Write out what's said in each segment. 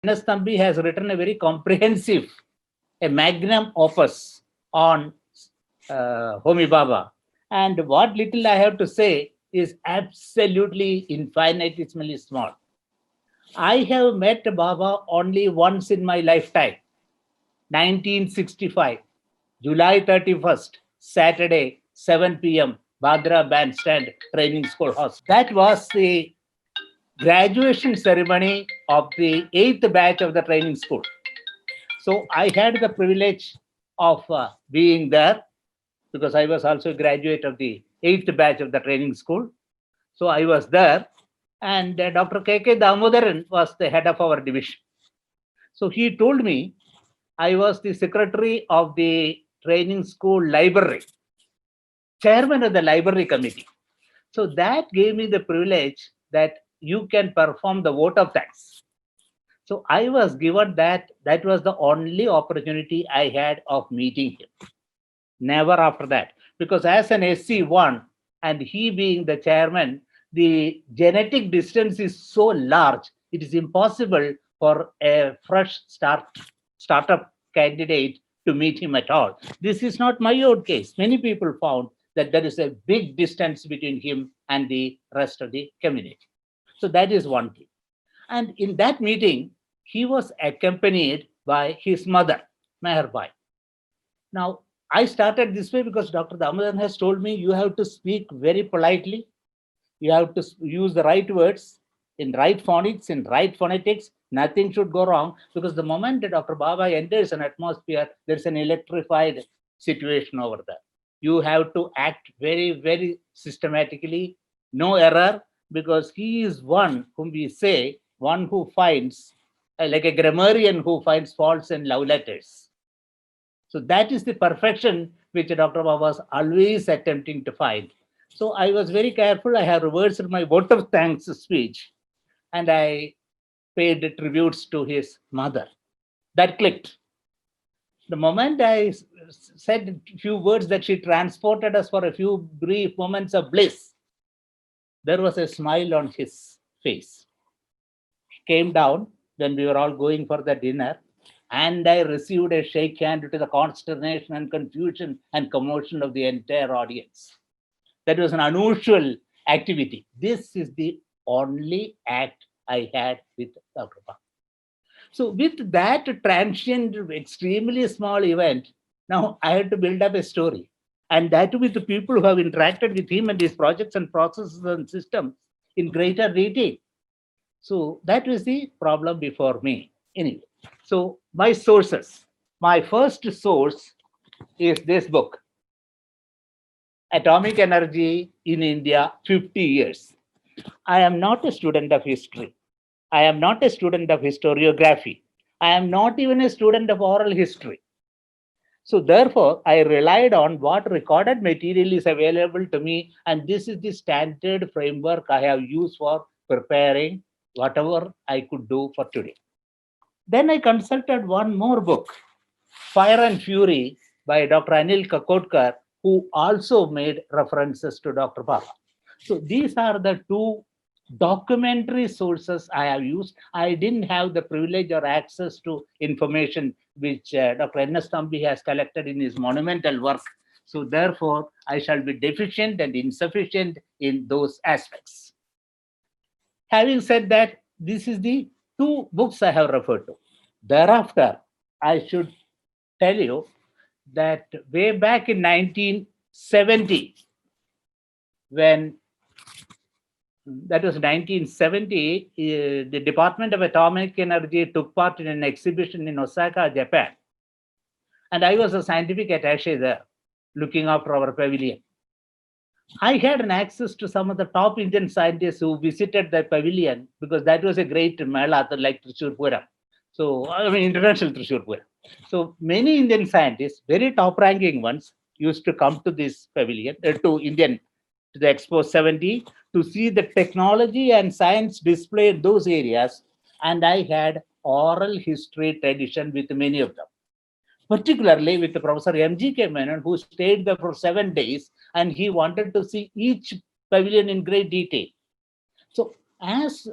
N.S. Thambi has written a very comprehensive, a magnum opus on Homi Baba. And what little I have to say is absolutely infinitesimally small. I have met Baba only once in my lifetime, 1965, July 31st, Saturday, 7 p.m., Badra Bandstand Training School House. That was the graduation ceremony of the 8th batch of the training school. So I had the privilege of being there because I was also a graduate of the 8th batch of the training school. So I was there, and Dr. K.K. Damodaran was the head of our division. So he told me I was the secretary of the training school library, chairman of the library committee. So that gave me the privilege that you can perform the vote of thanks. So I was given that. That was the only opportunity I had of meeting him. Never after that. Because as an SC1 and he being the chairman, the genetic distance is so large, it is impossible for a fresh startup candidate to meet him at all. This is not my own case. Many people found that there is a big distance between him and the rest of the community. So that is one thing. And in that meeting, he was accompanied by his mother, Meherbai. Now, I started this way because Dr. Damodaran has told me you have to speak very politely. You have to use the right words in right phonics, in right phonetics. Nothing should go wrong because the moment that Dr. Baba enters an atmosphere, there's an electrified situation over there. You have to act very, very systematically, no error, because he is one whom we say, one who finds, like a grammarian who finds faults in love letters. So that is the perfection which Dr. Baba was always attempting to find. So I was very careful. I have reversed my vote of thanks speech and I paid tributes to his mother. That clicked. The moment I said a few words that she transported us for a few brief moments of bliss, there was a smile on his face. He came down when we were all going for the dinner, and I received a shake hand to the consternation and confusion and commotion of the entire audience. That was an unusual activity. This is the only act I had with Dr. Baba. So with that transient, extremely small event, now I had to build up a story. And that with the people who have interacted with him and his projects and processes and systems in greater detail. So that was the problem before me. Anyway, so my sources. My first source is this book, Atomic Energy in India, 50 Years. I am not a student of history. I am not a student of historiography. I am not even a student of oral history. So therefore, I relied on what recorded material is available to me, and this is the standard framework I have used for preparing whatever I could do for today. Then I consulted one more book, Fire and Fury by Dr. Anil Kakotkar, who also made references to Dr. Baba. So these are the two documentary sources I have used. I didn't have the privilege or access to information which Dr. N.S. Thambi has collected in his monumental work. So therefore, I shall be deficient and insufficient in those aspects. Having said that, this is the two books I have referred to. Thereafter, I should tell you that way back in 1970, when that was 1970, the Department of Atomic Energy took part in an exhibition in Osaka, Japan. And I was a scientific attaché there, looking after our pavilion. I had an access to some of the top Indian scientists who visited the pavilion because that was a great mela like Thrissur Puram. So, I mean, international Thrissur Puram. So, many Indian scientists, very top ranking ones, used to come to this pavilion, to the Expo 70 to see the technology and science display in those areas. And I had oral history tradition with many of them, particularly with the Professor M.G.K. Menon, who stayed there for 7 days and he wanted to see each pavilion in great detail. So as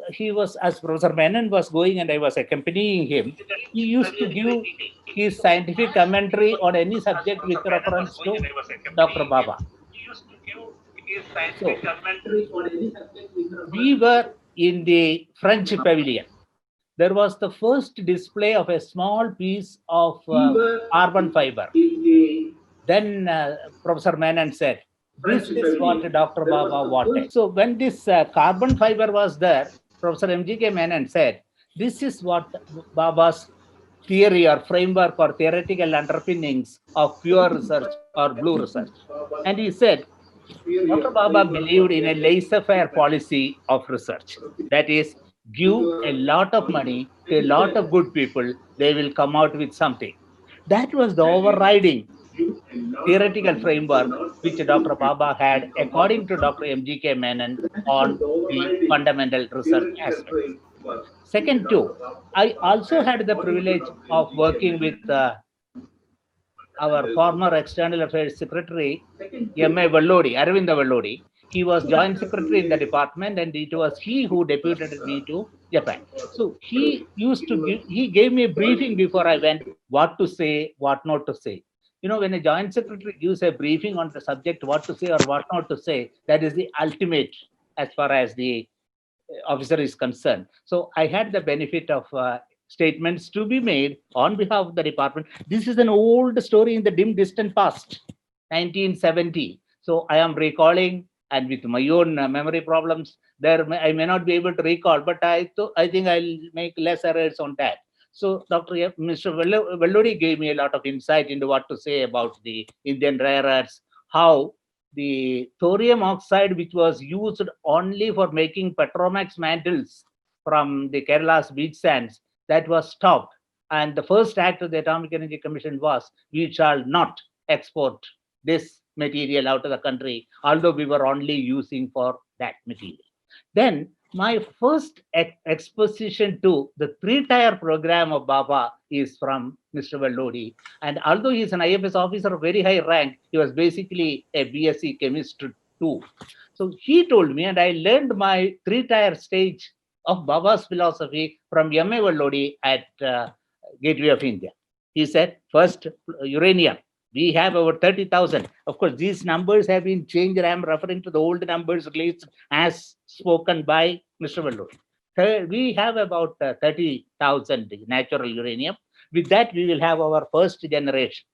Professor Menon was going and I was accompanying him, he used to give his scientific commentary on any subject with reference to Dr. Baba. So we were in the French pavilion. There was the first display of a small piece of carbon fiber. Then Professor Menon said, "This is what Dr. Baba wanted." So when this carbon fiber was there, Professor M.G.K. Menon said, "This is what Baba's theory or framework or theoretical underpinnings of pure research or blue research." And he said, Dr. Baba believed in a laissez-faire policy of research. That is, give a lot of money to a lot of good people, they will come out with something. That was the overriding theoretical framework which Dr. Baba had, according to Dr. M.G.K. Menon, on the fundamental research aspects. Second, too, I also had the privilege of working with our former External Affairs Secretary, M.A. Vallodi, Aravinda Vallodi. He was joint secretary in the department, and it was he who deputed me to Japan. So he gave me a briefing before I went, what to say, what not to say. You know, when a joint secretary gives a briefing on the subject, what to say or what not to say, that is the ultimate as far as the officer is concerned. So I had the benefit of statements to be made on behalf of the department. This is an old story in the dim, distant past, 1970. So I am recalling, and with my own memory problems, I may not be able to recall, but I think I'll make less errors on that. So Mr. Vallodi gave me a lot of insight into what to say about the Indian rare earths, how the thorium oxide, which was used only for making Petromax mantles from the Kerala's beach sands, that was stopped. And the first act of the Atomic Energy Commission was, we shall not export this material out of the country, although we were only using for that material. Then my first exposition to the three-tier program of Baba is from Mr. Vallodi. And although he is an IFS officer of very high rank, he was basically a BSc chemist too. So he told me, and I learned my three-tier stage of Baba's philosophy from M.A. Vallodi at Gateway of India. He said, first, uranium. We have over 30,000. Of course, these numbers have been changed. I am referring to the old numbers released as spoken by Mr. Vallodi. We have about 30,000 natural uranium. With that, we will have our first generation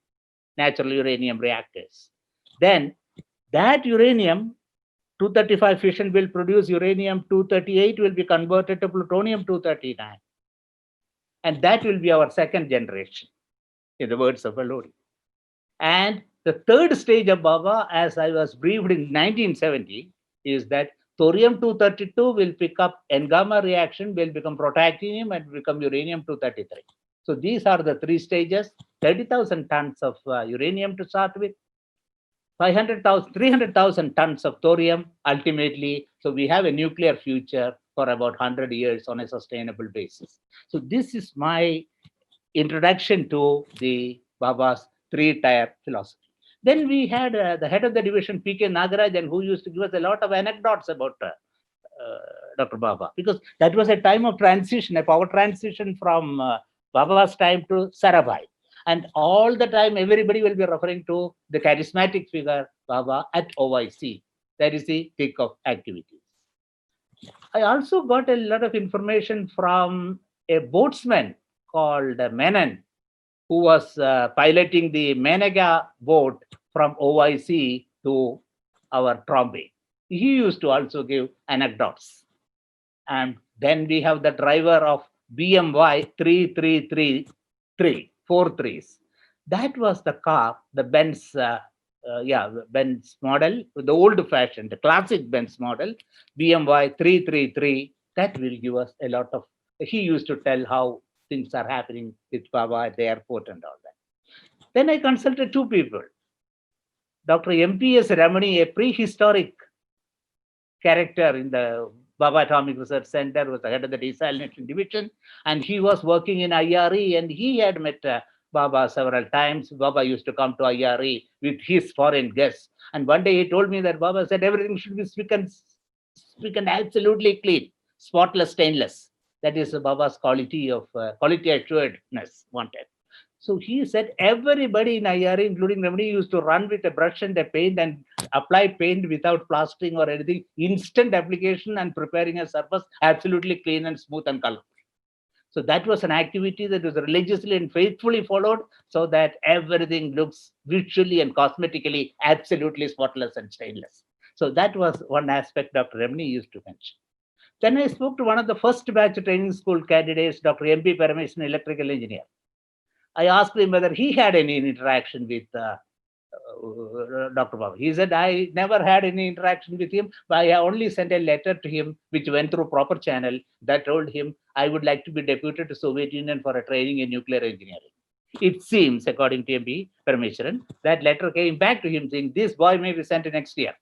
natural uranium reactors. Then that uranium 235 fission will produce uranium 238 will be converted to plutonium 239. And that will be our second generation, in the words of Vallodi. And the third stage of Baba, as I was briefed in 1970, is that thorium-232 will pick up N-gamma reaction, will become protactinium and become uranium-233. So these are the three stages, 30,000 tons of uranium to start with, 300,000 tons of thorium ultimately. So we have a nuclear future for about 100 years on a sustainable basis. So this is my introduction to the Baba's three-tier philosophy. Then we had the head of the division, P.K. Nagarajan, who used to give us a lot of anecdotes about Dr. Baba, because that was a time of transition, a power transition from Baba's time to Sarabhai. And all the time, everybody will be referring to the charismatic figure, Baba, at OIC. That is the thick of activities. I also got a lot of information from a boatsman called Menon, who was piloting the Menega boat from OIC to our Trombay. He used to also give anecdotes. And then we have the driver of BMY 3333, 4 threes. That was the car, the Benz, Benz model, the old-fashioned, the classic Benz model, BMY 333. That will give us a lot of. He used to tell how things are happening with Baba at the airport and all that. Then I consulted two people. Dr. M.P.S. Ramani, a prehistoric character in the Baba Atomic Research Center, was the head of the desalination division, and he was working in IRE, and he had met Baba several times. Baba used to come to IRE with his foreign guests. And one day he told me that Baba said everything should be spick and absolutely clean. spotless, stainless. That is Baba's quality of quality assuredness wanted. So he said everybody in IRA, including Ramani, used to run with a brush and a paint and apply paint without plastering or anything. Instant application and preparing a surface absolutely clean and smooth and colorful. So that was an activity that was religiously and faithfully followed so that everything looks visually and cosmetically absolutely spotless and stainless. So that was one aspect Dr. Ramani used to mention. Then I spoke to one of the first batch training school candidates, Dr. M.P. Parameswaran, electrical engineer. I asked him whether he had any interaction with Dr. Baba. He said, I never had any interaction with him, but I only sent a letter to him, which went through proper channel that told him I would like to be deputed to Soviet Union for a training in nuclear engineering. It seems, according to M.P. Parameswaran, that letter came back to him saying, this boy may be sent next year.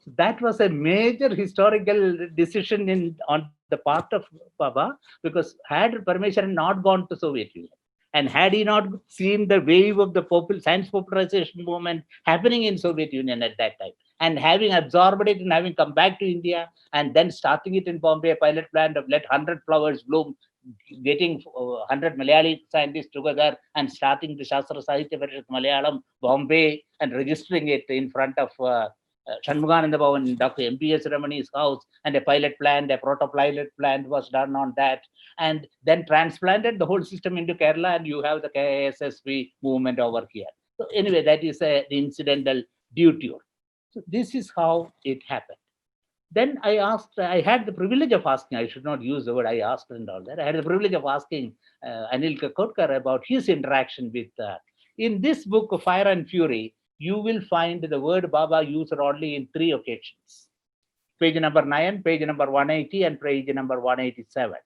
So that was a major historical decision on the part of Baba, because had Parameswaran not gone to Soviet Union, and had he not seen the wave of the science popularization movement happening in Soviet Union at that time, and having absorbed it and having come back to India, and then starting it in Bombay, a pilot plant of let 100 flowers bloom, getting 100 Malayali scientists together and starting the Shastra Sahitya Parishad Malayalam, Bombay, and registering it in front of Shanmugananda Bhavan in Dr. M.P.S. Ramani's house, and a pilot plant, a proto-pilot plant was done on that, and then transplanted the whole system into Kerala, and you have the KSSB movement over here. So anyway, that is an incidental detour. So this is how it happened. Then I had the privilege of asking, I should not use the word I asked and all that. I had the privilege of asking Anil Kakodkar about his interaction with, in this book, Fire and Fury, you will find the word Baba used only in 3 occasions. Page number 9, page number 180, and page number 187.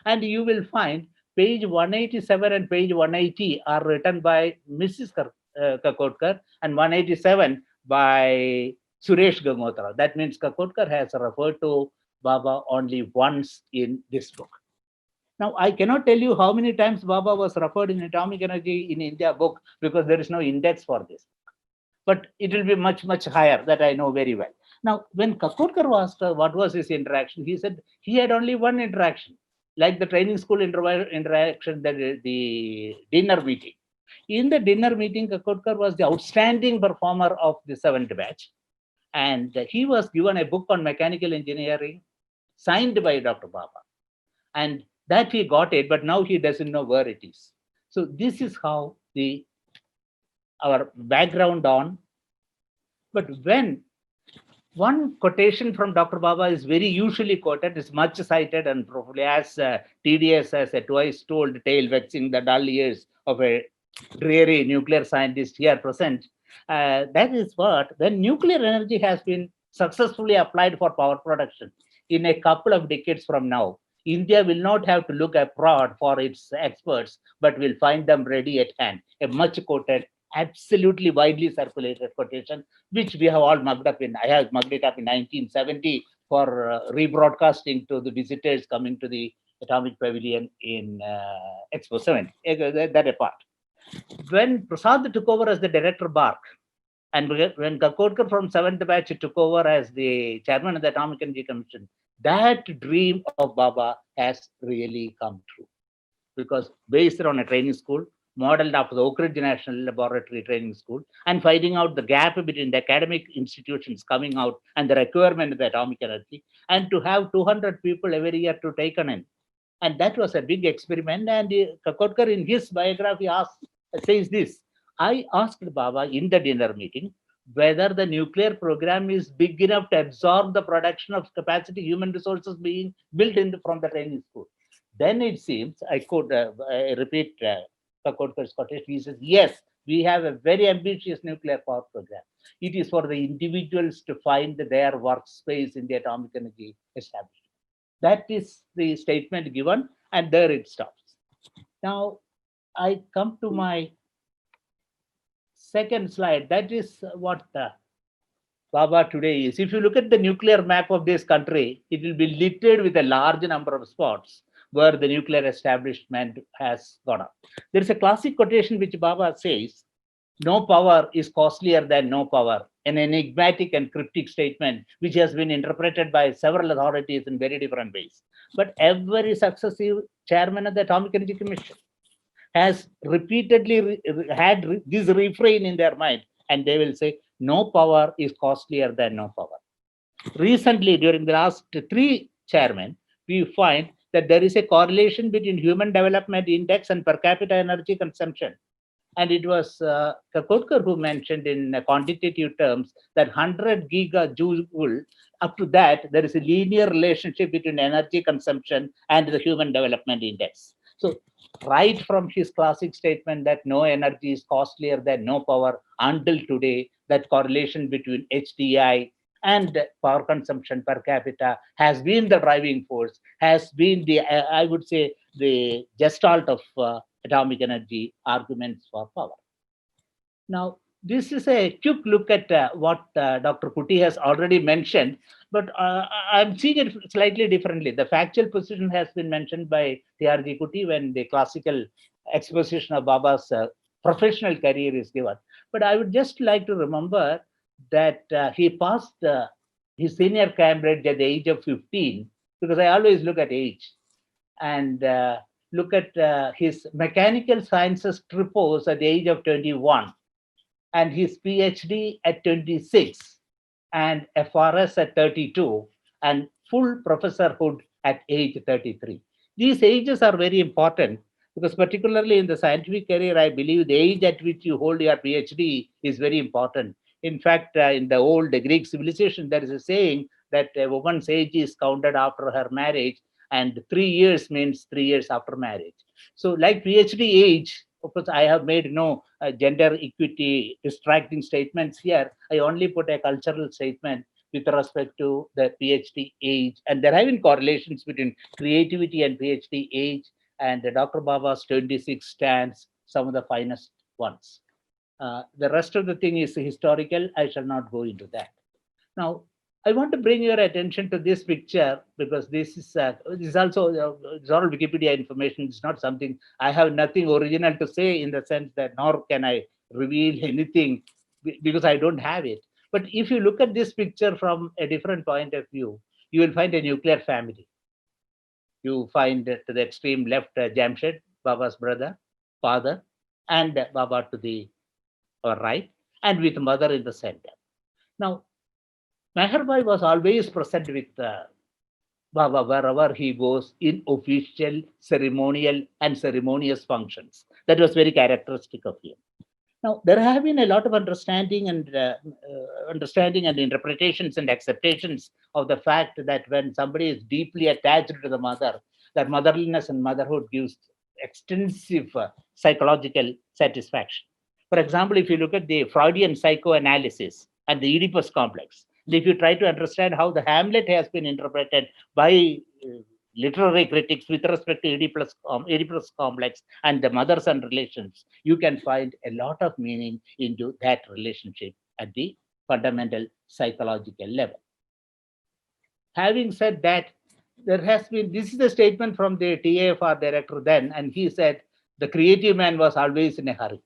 And you will find page 187 and page 180 are written by Mrs. Kakodkar, and 187 by Suresh Gangotra. That means Kakodkar has referred to Baba only once in this book. Now, I cannot tell you how many times Baba was referred in Atomic Energy in India book, because there is no index for this. But it will be much, much higher, that I know very well. Now, when Kakodkar was asked what was his interaction, he said he had only one interaction, like the training school interaction, the dinner meeting. In the dinner meeting, Kakodkar was the outstanding performer of the 7th batch. And he was given a book on mechanical engineering signed by Dr. Baba. And that he got it, but now he doesn't know where it is. So this is how our background on. But when one quotation from Dr. Baba is very usually quoted, is much cited, and probably as TDS as a twice told tale vexing the dull ears of a dreary nuclear scientist here present. That is what, when nuclear energy has been successfully applied for power production in a couple of decades from now, India will not have to look abroad for its experts, but will find them ready at hand. A much quoted, absolutely widely circulated quotation, which we have all mugged up in. I have mugged it up in 1970 for rebroadcasting to the visitors coming to the Atomic Pavilion in Expo 7. That apart. When Prasad took over as the director BARC, and when Kakodkar from 7th batch took over as the chairman of the Atomic Energy Commission, that dream of Baba has really come true. Because based on a training school, modeled after the Oak Ridge National Laboratory Training School, and finding out the gap between the academic institutions coming out and the requirement of the atomic energy, and to have 200 people every year to take on in. And that was a big experiment. And Kakodkar in his biography says this, I asked Baba in the dinner meeting whether the nuclear program is big enough to absorb the production of capacity human resources being built from the training school. Then it seems, I could repeat Kakodkar's quotation, he says, yes, we have a very ambitious nuclear power program. It is for the individuals to find their workspace in the atomic energy establishment. That is the statement given, and there it stops. Now, I come to my second slide. That is what Baba today is. If you look at the nuclear map of this country, it will be littered with a large number of spots where the nuclear establishment has gone up. There is a classic quotation which Baba says, no power is costlier than no power, an enigmatic and cryptic statement which has been interpreted by several authorities in very different ways. But every successive chairman of the Atomic Energy Commission has repeatedly had this refrain in their mind, and they will say, no power is costlier than no power. Recently, during the last three chairmen, we find that there is a correlation between Human Development Index and per capita energy consumption. And it was Kakotkar who mentioned in quantitative terms that 100 gigajoule, up to that, there is a linear relationship between energy consumption and the Human Development Index. So right from his classic statement that no energy is costlier than no power, until today, that correlation between HDI and power consumption per capita has been the driving force, has been the, I would say, the gestalt of atomic energy arguments for power. Now, this is a quick look at what Dr. Kuti has already mentioned, but I'm seeing it slightly differently. The factual position has been mentioned by TRG Kuti when the classical exposition of Baba's professional career is given. But I would just like to remember that he passed his senior Cambridge at the age of 15, because I always look at age, and look at his mechanical sciences tripos at the age of 21, and his PhD at 26, and FRS at 32, and full professorhood at age 33. These ages are very important because, particularly in the scientific career, I believe the age at which you hold your PhD is very important. In fact, in the old Greek civilization, there is a saying that a woman's age is counted after her marriage, and 3 years means 3 years after marriage. So, like PhD age, of course, I have made no gender equity distracting statements here. I only put a cultural statement with respect to the PhD age. And there have been correlations between creativity and PhD age, and Dr. Baba's 26 stands some of the finest ones. The rest of the thing is historical. I shall not go into that. Now, I want to bring your attention to this picture because this is also it's all Wikipedia information. It's not something I have nothing original to say in the sense that nor can I reveal anything because I don't have it. But if you look at this picture from a different point of view, you will find a nuclear family. You find to the extreme left Jamshed, Baba's brother, father, and Baba to the right, and with mother in the center. Now, Meher Bhai was always present with Baba wherever he goes in official, ceremonial, and ceremonious functions. That was very characteristic of him. Now, there have been a lot of understanding and interpretations and acceptations of the fact that when somebody is deeply attached to the mother, that motherliness and motherhood gives extensive psychological satisfaction. For example, if you look at the Freudian psychoanalysis and the Oedipus complex, if you try to understand how the Hamlet has been interpreted by literary critics with respect to Oedipus complex and the mother-son relations, you can find a lot of meaning into that relationship at the fundamental psychological level. Having said that, there has been, this is a statement from the TAFR director then, and he said, the creative man was always in a hurry.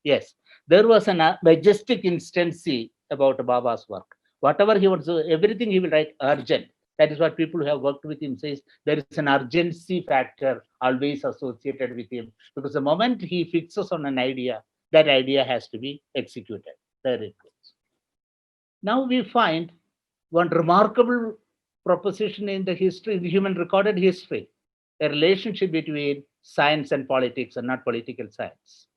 Yes, there was a majestic instancy about Baba's work. Whatever he wants, everything he will write urgent. That is what people who have worked with him says. There is an urgency factor always associated with him, because the moment he fixes on an idea, that idea has to be executed. There it goes. Now we find one remarkable proposition in the history, the human recorded history, a relationship between science and politics, and not political science.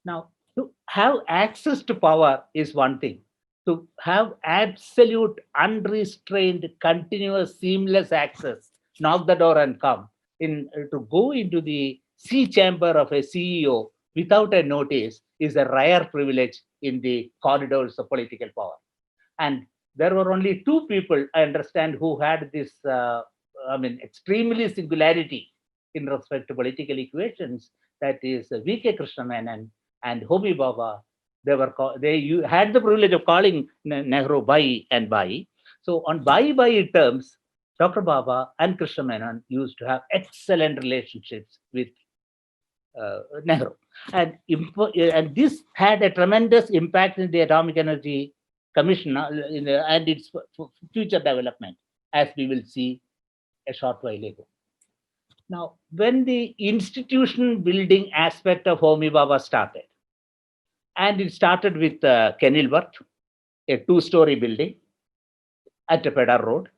Now, to have access to power is one thing. To have absolute, unrestrained, continuous, seamless access, knock the door and come, to go into the sea chamber of a CEO without a notice is a rare privilege in the corridors of political power. And there were only two people, I understand, who had this, extremely singularity in respect to political equations. That is V.K. Krishna Menon and Homi Bhabha. They had the privilege of calling Nehru Bhai and Bhai. So on Bhai terms, Dr. Bhabha and Krishna Menon used to have excellent relationships with Nehru. And this had a tremendous impact in the Atomic Energy Commission and its future development, as we will see a short while ago. Now, when the institution building aspect of Homi Bhabha started, and it started with Kenilworth, a two-story building at Pedar Road.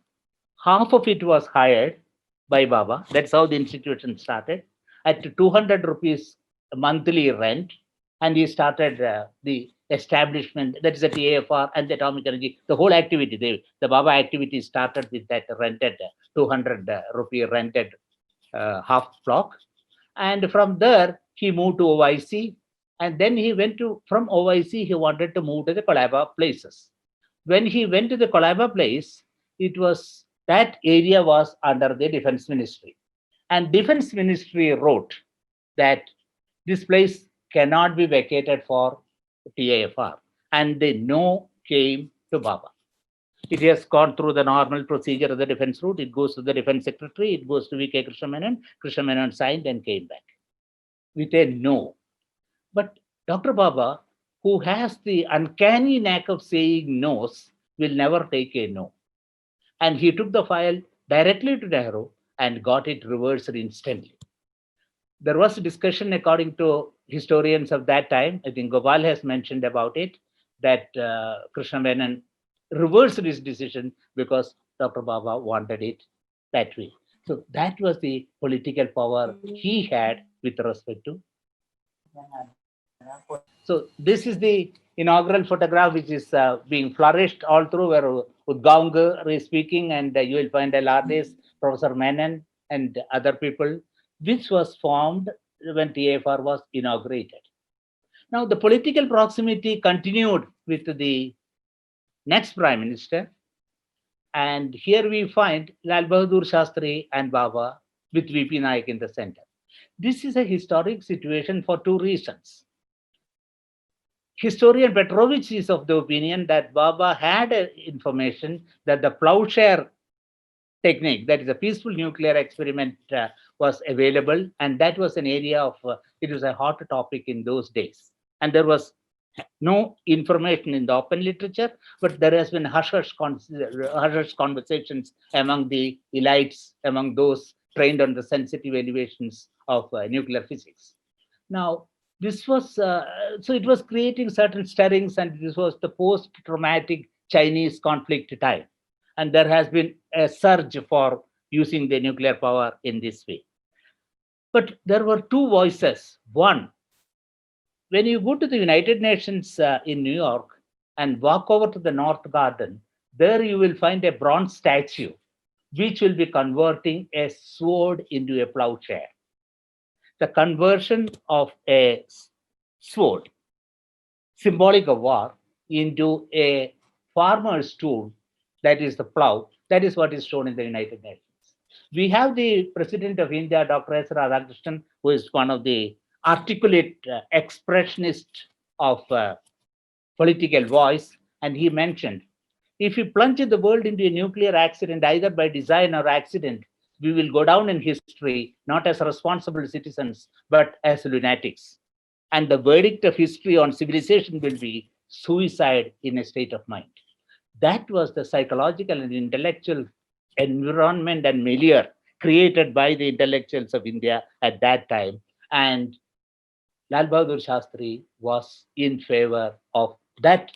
Half of it was hired by Baba. That's how the institution started at 200 rupees monthly rent. And he started the establishment, that is at the AFR and the Atomic Energy, the whole activity. The Baba activity started with that rented 200 rupee rented half block. And from there, he moved to OIC. And then he went to, from OIC, he wanted to move to the Colaba places. When he went to the Colaba place, it was, that area was under the Defense Ministry. And Defense Ministry wrote that this place cannot be vacated for TAFR. And the no came to Baba. It has gone through the normal procedure of the defense route. It goes to the defense secretary. It goes to V.K. Krishna Menon. Krishna Menon signed and came back with a no. But Dr. Baba, who has the uncanny knack of saying no's, will never take a no. And he took the file directly to Nehru and got it reversed instantly. There was a discussion, according to historians of that time, I think Gopal has mentioned about it, that Krishna Menon reversed his decision because Dr. Baba wanted it that way. So that was the political power he had with respect to. So this is the inaugural photograph, which is being flourished all through, where Udgaonkar is speaking, and you will find a artist, Professor Menon, and other people, which was formed when TAFR was inaugurated. Now, the political proximity continued with the next Prime Minister. And here we find Lal Bahadur Shastri and Baba with VP Naik in the center. This is a historic situation for two reasons. Historian Petrovich is of the opinion that Baba had information that the plowshare technique, that is a peaceful nuclear experiment, was available. And that was an area of, it was a hot topic in those days. And there was no information in the open literature, but there has been hush-hush conversations among the elites, among those trained on the sensitive elevations of nuclear physics. Now, this was, so it was creating certain stirrings, and this was the post-traumatic Chinese conflict time. And there has been a surge for using the nuclear power in this way. But there were two voices. One, when you go to the United Nations in New York and walk over to the North Garden, there you will find a bronze statue which will be converting a sword into a plowshare. The conversion of a sword, symbolic of war, into a farmer's tool, that is the plow, that is what is shown in the United Nations. We have the President of India, Dr. S. Radhakrishnan, who is one of the articulate expressionist of political voice, and he mentioned, if we plunge the world into a nuclear accident, either by design or accident, we will go down in history not as responsible citizens, but as lunatics. And the verdict of history on civilization will be suicide in a state of mind. That was the psychological and intellectual environment and milieu created by the intellectuals of India at that time. And Lal Bahadur Shastri was in favor of that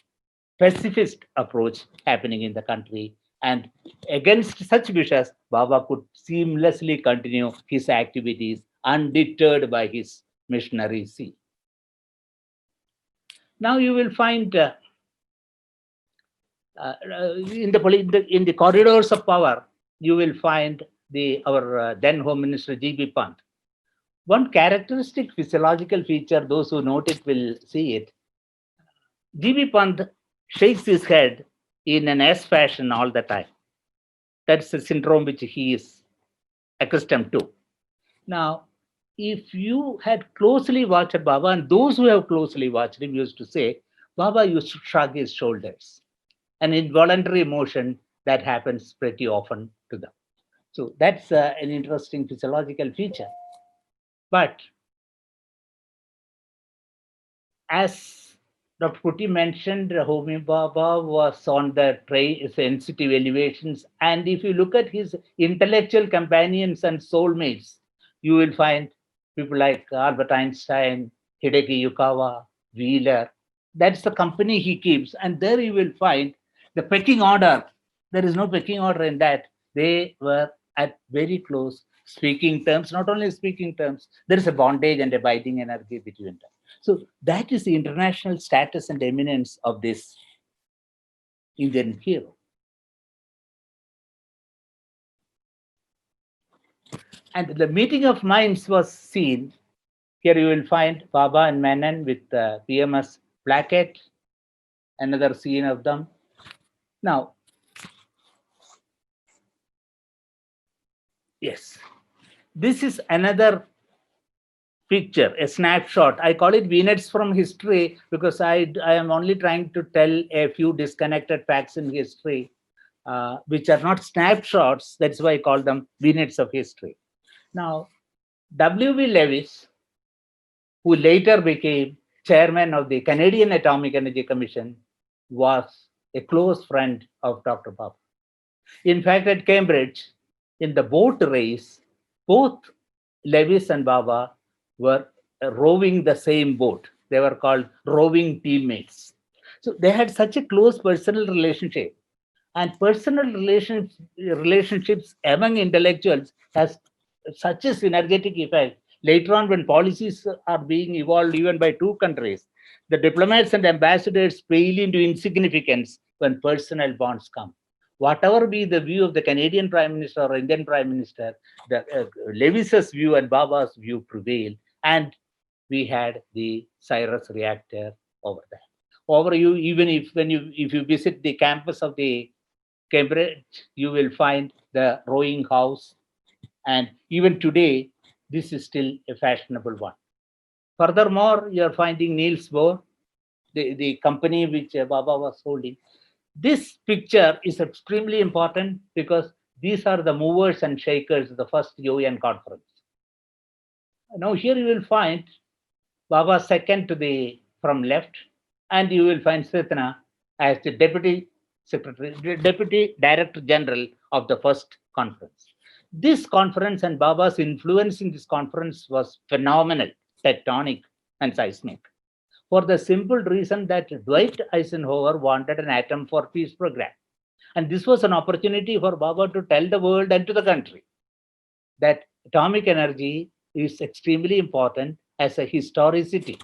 pacifist approach happening in the country. And against such wishes, Baba could seamlessly continue his activities undeterred by his missionary zeal. Now you will find in the corridors of power, you will find our then Home Minister G.B. Pant. One characteristic physiological feature, those who note it will see it. G.B. Pant shakes his head in an S fashion all the time. That's a syndrome which he is accustomed to. Now, if you had closely watched Baba, and those who have closely watched him used to say, Baba used to shrug his shoulders, an involuntary motion that happens pretty often to them. So that's an interesting physiological feature. But As Dr. Putti mentioned, Homi Bhabha was on the sensitive elevations. And if you look at his intellectual companions and soulmates, you will find people like Albert Einstein, Hideki Yukawa, Wheeler. That's the company he keeps. And there you will find the pecking order. There is no pecking order in that. They were at very close speaking terms, not only speaking terms, there is a bondage and abiding energy between them. So that is the international status and eminence of this Indian hero. And the meeting of minds was seen. Here you will find Baba and Menon with the PMS placket, another scene of them. Now, yes, this is another picture, a snapshot. I call it vignettes from history because I am only trying to tell a few disconnected facts in history, which are not snapshots. That's why I call them vignettes of history. Now, W.V. Lewis, who later became chairman of the Canadian Atomic Energy Commission, was a close friend of Dr. Bhabha. In fact, at Cambridge, in the boat race, both Lewis and Bhabha were rowing the same boat. They were called rowing teammates. So they had such a close personal relationship. And personal relationships among intellectuals has such a synergetic effect. Later on, when policies are being evolved even by two countries, the diplomats and ambassadors pale into insignificance when personal bonds come. Whatever be the view of the Canadian Prime Minister or Indian Prime Minister, the Lewis's view and Bhabha's view prevailed, and we had the Cyrus reactor over there. Over you, even if you visit the campus of the Cambridge, you will find the rowing house, and even today, this is still a fashionable one. Furthermore, you are finding Niels Bohr, the company which Bhabha was holding. This picture is extremely important because these are the movers and shakers of the first UN conference. Now here you will find Bhabha second to the from left, and you will find Sritna as the deputy director general of the first conference. This conference and Bhabha's influence in this conference was phenomenal, tectonic, and seismic, for the simple reason that Dwight Eisenhower wanted an atom for peace program. And this was an opportunity for Bhabha to tell the world and to the country that atomic energy is extremely important as a historicity,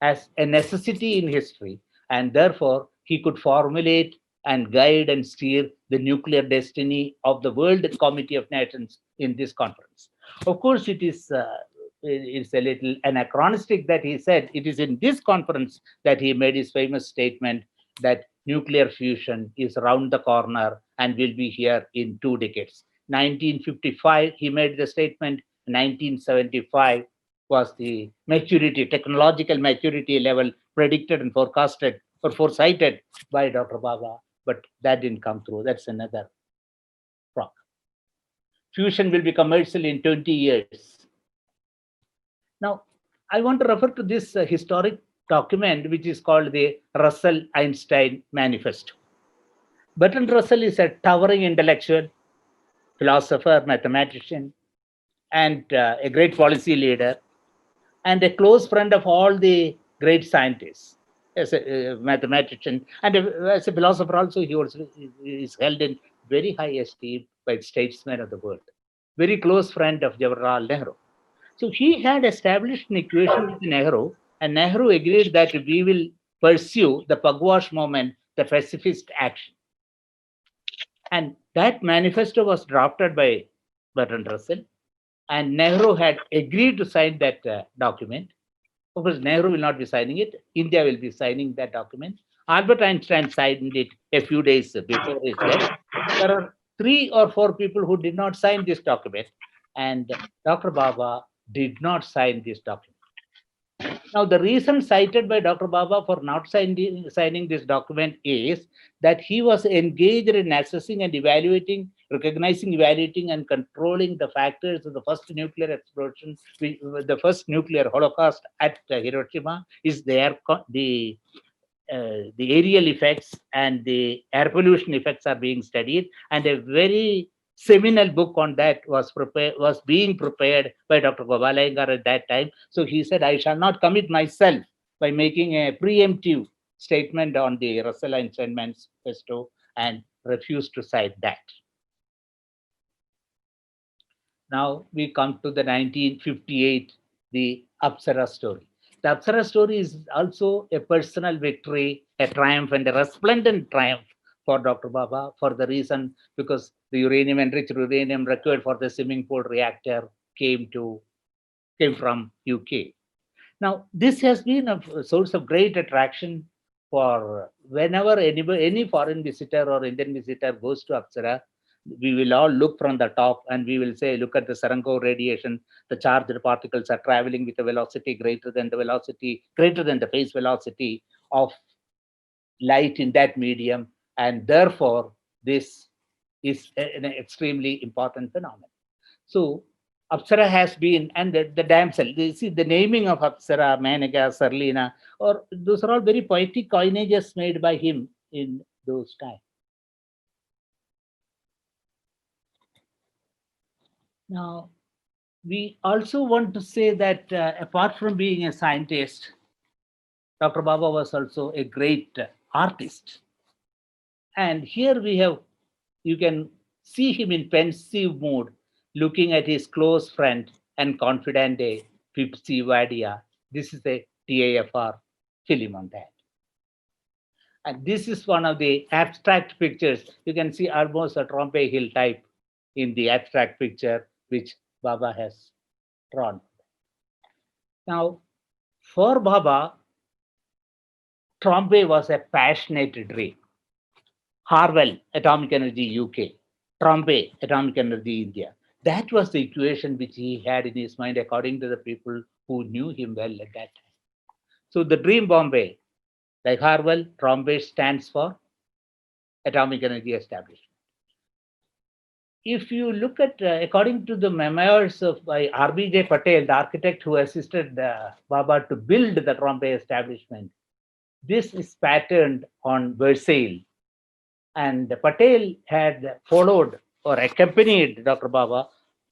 as a necessity in history, and therefore he could formulate and guide and steer the nuclear destiny of the World Committee of Nations in this conference. Of course, it's a little anachronistic that he said it is in this conference that he made his famous statement that nuclear fusion is around the corner and will be here in 2 decades. 1955, he made the statement. 1975 was the maturity, technological maturity level predicted and forecasted or foresighted by Dr. Bhabha, but that didn't come through. That's another problem. Fusion will be commercial in 20 years. Now, I want to refer to this historic document, which is called the Russell-Einstein Manifesto. Bertrand Russell is a towering intellectual, philosopher, mathematician, and a great policy leader, and a close friend of all the great scientists. As a mathematician and as a philosopher also, he also is held in very high esteem by statesmen of the world. Very close friend of Jawaharlal Nehru. So he had established an equation with Nehru, and Nehru agreed that we will pursue the Pugwash movement, the pacifist action. And that manifesto was drafted by Bertrand Russell, and Nehru had agreed to sign that document. Of course, Nehru will not be signing it. India will be signing that document. Albert Einstein signed it a few days before his death. There are 3 or 4 people who did not sign this document, and Dr. Bhabha did not sign this document. Now, the reason cited by Dr. Bhabha for not signing this document is that he was engaged in assessing and evaluating recognizing, evaluating, and controlling the factors of the first nuclear explosion, the first nuclear holocaust at Hiroshima, is the aerial effects and the air pollution effects are being studied, and a very seminal book on that was being prepared by Dr. Gopal Iyengar at that time. So he said, I shall not commit myself by making a preemptive statement on the Russell-Einstein Manifesto, and refused to cite that. Now we come to the 1958, the Apsara story. The Apsara story is also a personal victory, a triumph, and a resplendent triumph for Dr. Bhabha, for the reason because the enriched uranium required for the swimming pool reactor came from UK. Now, this has been a source of great attraction for whenever any foreign visitor or Indian visitor goes to Apsara. We will all look from the top and we will say, look at the Sarango radiation. The charged particles are traveling with a velocity greater than the phase velocity of light in that medium. And therefore, this is an extremely important phenomenon. So Apsara has been, and the damsel, you see the naming of Apsara, Menaka, Sarlina, or those are all very poetic coinages made by him in those times. Now, we also want to say that apart from being a scientist, Dr. Bhabha was also a great artist. And here you can see him in pensive mood, looking at his close friend and confidant Pipsi Wadia. This is a TIFR film on that. And this is one of the abstract pictures. You can see almost a Trompe Hill type in the abstract picture, which Bhabha has drawn. Now, for Bhabha, Trompe was a passionate dream. Harwell, Atomic Energy UK, Trompe, Atomic Energy India. That was the equation which he had in his mind, according to the people who knew him well at that time. So the Dream Bombay, like Harwell, Trompe stands for Atomic Energy Establishment. If you look at, according to the memoirs by R.B.J. Patel, the architect who assisted Bhabha to build the Trompe establishment, this is patterned on Versailles. And Patel had followed or accompanied Dr. Bhabha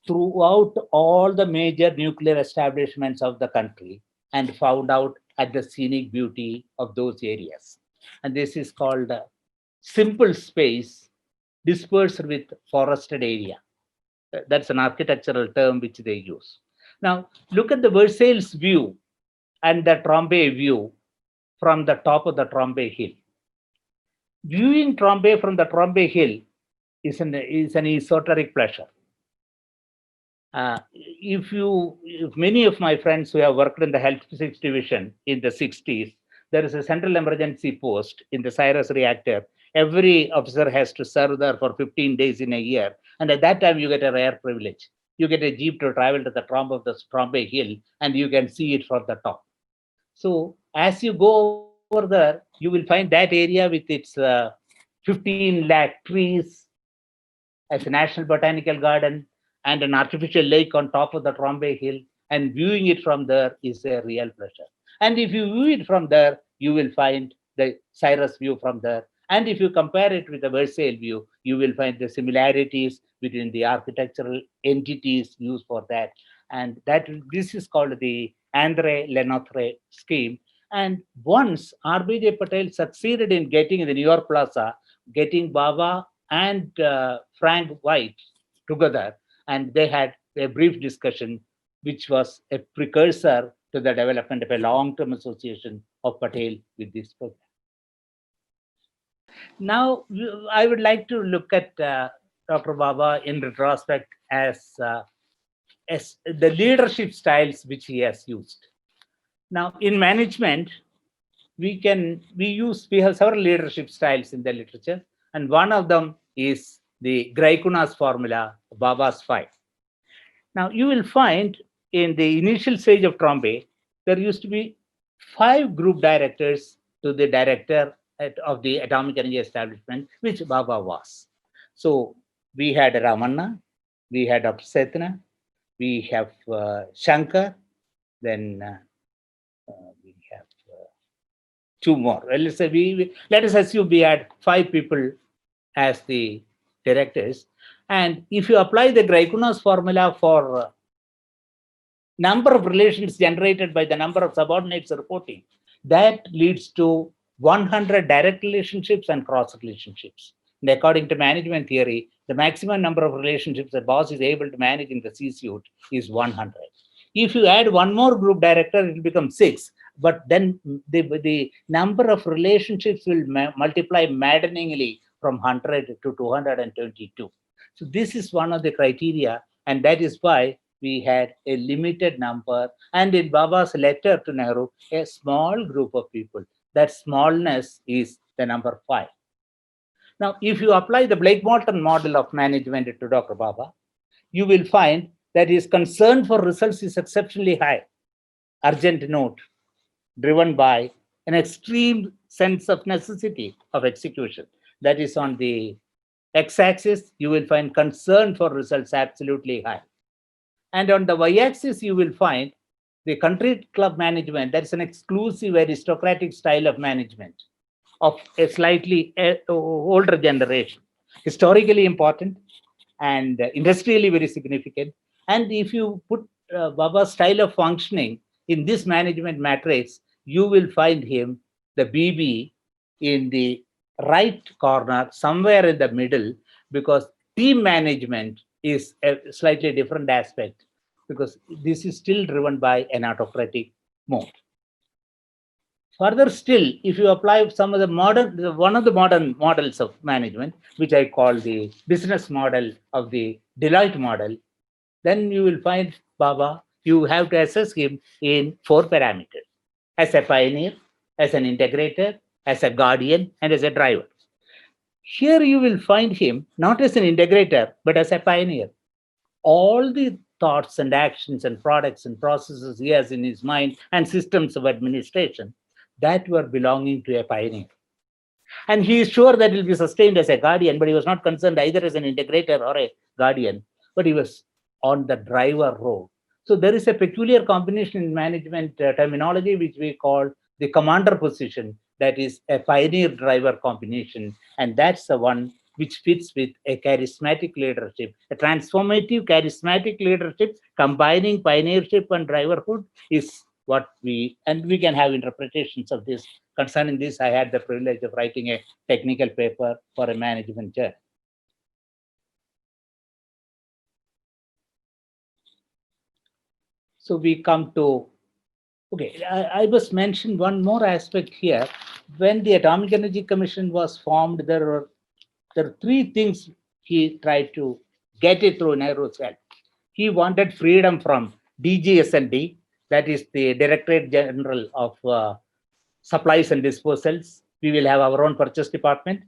throughout all the major nuclear establishments of the country and found out at the scenic beauty of those areas. And this is called simple space dispersed with forested area. That's an architectural term which they use. Now, look at the Versailles view and the Trompe view from the top of the Trompe Hill. Viewing Trompe from the Trompe Hill is an esoteric pleasure. If many of my friends who have worked in the health physics division in the 60s, there is a central emergency post in the Cyrus reactor. Every officer has to serve there for 15 days in a year. And at that time, you get a rare privilege. You get a jeep to travel to the top of the Trompe Hill and you can see it from the top. So as you go over there, you will find that area with its 15 lakh trees as a national botanical garden and an artificial lake on top of the Trompe Hill. And viewing it from there is a real pleasure. And if you view it from there, you will find the Cyrus view from there. And if you compare it with the Versailles view, you will find the similarities between the architectural entities used for that. And this is called the André Lenotre scheme. And once R.B.J. Patel succeeded in getting in the New York Plaza, getting Bhabha and Frank White together, and they had a brief discussion, which was a precursor to the development of a long-term association of Patel with this program. Now, I would like to look at Dr. Bhabha in retrospect as the leadership styles which he has used. Now, in management, we have several leadership styles in the literature, and one of them is the Greikunas formula, Bhabha's 5. Now, you will find in the initial stage of Trompe, there used to be 5 group directors to the director of the Atomic Energy Establishment, which Bhabha was. So We had Ramanna, we had Apsetna, we have Shankar, then we have two more. Well, let us assume we had 5 people as the directors. And if you apply the Greikunnas formula for number of relations generated by the number of subordinates reporting, that leads to 100 direct relationships and cross relationships. And according to management theory, the maximum number of relationships a boss is able to manage in the C-suite is 100. If you add one more group director, it will become 6. But then the number of relationships will multiply maddeningly from 100 to 222. So this is one of the criteria, and that is why we had a limited number, and in Baba's letter to Nehru, a small group of people. That smallness is the number 5. Now, if you apply the Blake-Morton model of management to Dr. Baba, you will find that his concern for results is exceptionally high. Urgent note, driven by an extreme sense of necessity of execution. That is on the x-axis, you will find concern for results absolutely high. And on the y-axis, you will find the country club management. That is an exclusive aristocratic style of management of a slightly older generation, historically important and industrially very significant. And if you put Baba's style of functioning in this management matrix, you will find him, the BB, in the right corner, somewhere in the middle, because team management is a slightly different aspect, because this is still driven by an autocratic mode. Further still, if you apply some of the one of the modern models of management, which I call the business model of the Deloitte model, then you will find Baba, you have to assess him in 4 parameters: as a pioneer, as an integrator, as a guardian, and as a driver. Here you will find him not as an integrator, but as a pioneer. All the thoughts and actions and products and processes he has in his mind and systems of administration that were belonging to a pioneer. And he is sure that it will be sustained as a guardian, but he was not concerned either as an integrator or a guardian, but he was on the driver role. So there is a peculiar combination in management terminology, which we call the commander position, that is a pioneer driver combination. And that's the one which fits with a charismatic leadership, a transformative charismatic leadership combining pioneership and driverhood is what we can have interpretations of this. Concerning this, I had the privilege of writing a technical paper for a management journal. So we come to, okay, I must mention one more aspect here. When the Atomic Energy Commission was formed, there were 3 things he tried to get it through Nehru's help. He wanted freedom from DGS&D, that is the Directorate General of Supplies and Disposals. We will have our own purchase department.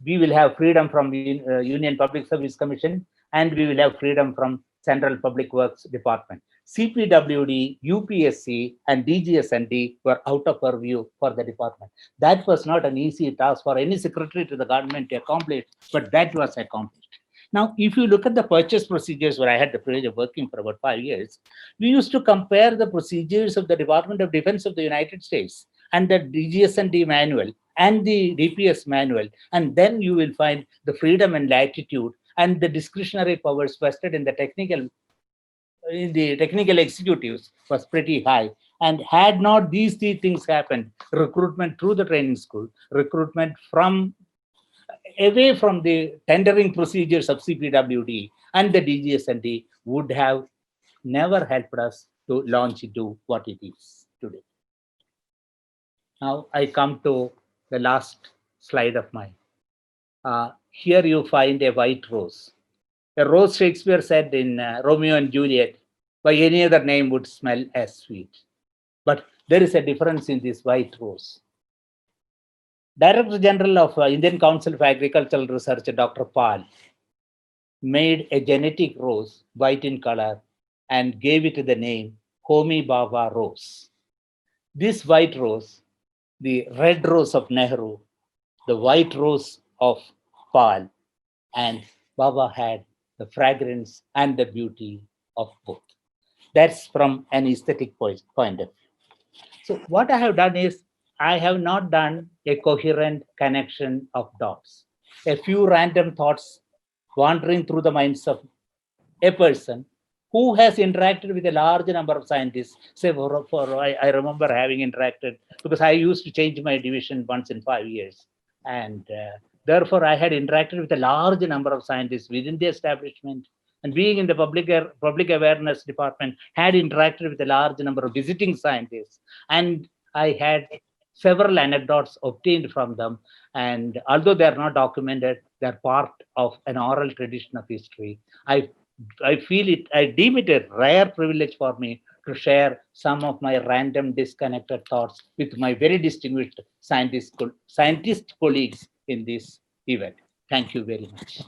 We will have freedom from the Union Public Service Commission, and we will have freedom from Central Public Works Department. CPWD, UPSC, and DGS&D were out of purview for the department. That was not an easy task for any secretary to the government to accomplish, but that was accomplished. Now, if you look at the purchase procedures, where I had the privilege of working for about 5 years, we used to compare the procedures of the Department of Defense of the United States and the DGS&D manual and the DPS manual, and then you will find the freedom and latitude and the discretionary powers vested in the technical executives was pretty high. And had not these 3 things happened, recruitment through the training school, recruitment from away from the tendering procedures of CPWD and the DGS&D would have never helped us to launch into what it is today. Now I come to the last slide of mine. Here you find a white rose. A rose Shakespeare said in Romeo and Juliet, by any other name would smell as sweet. But there is a difference in this white rose. Director General of Indian Council for Agricultural Research, Dr. Pal, made a genetic rose, white in color, and gave it the name Homi Bhabha rose. This white rose, the red rose of Nehru, the white rose of Pal, and Baba had the fragrance and the beauty of both. That's from an aesthetic point of view. So what I have done is I have not done a coherent connection of dots. A few random thoughts wandering through the minds of a person who has interacted with a large number of scientists. Say, I remember having interacted because I used to change my division once in 5 years. And therefore, I had interacted with a large number of scientists within the establishment. And being in the public awareness department, had interacted with a large number of visiting scientists. And I had several anecdotes obtained from them. And although they are not documented, they're part of an oral tradition of history. I feel it, I deem it a rare privilege for me to share some of my random disconnected thoughts with my very distinguished scientist colleagues in this event. Thank you very much.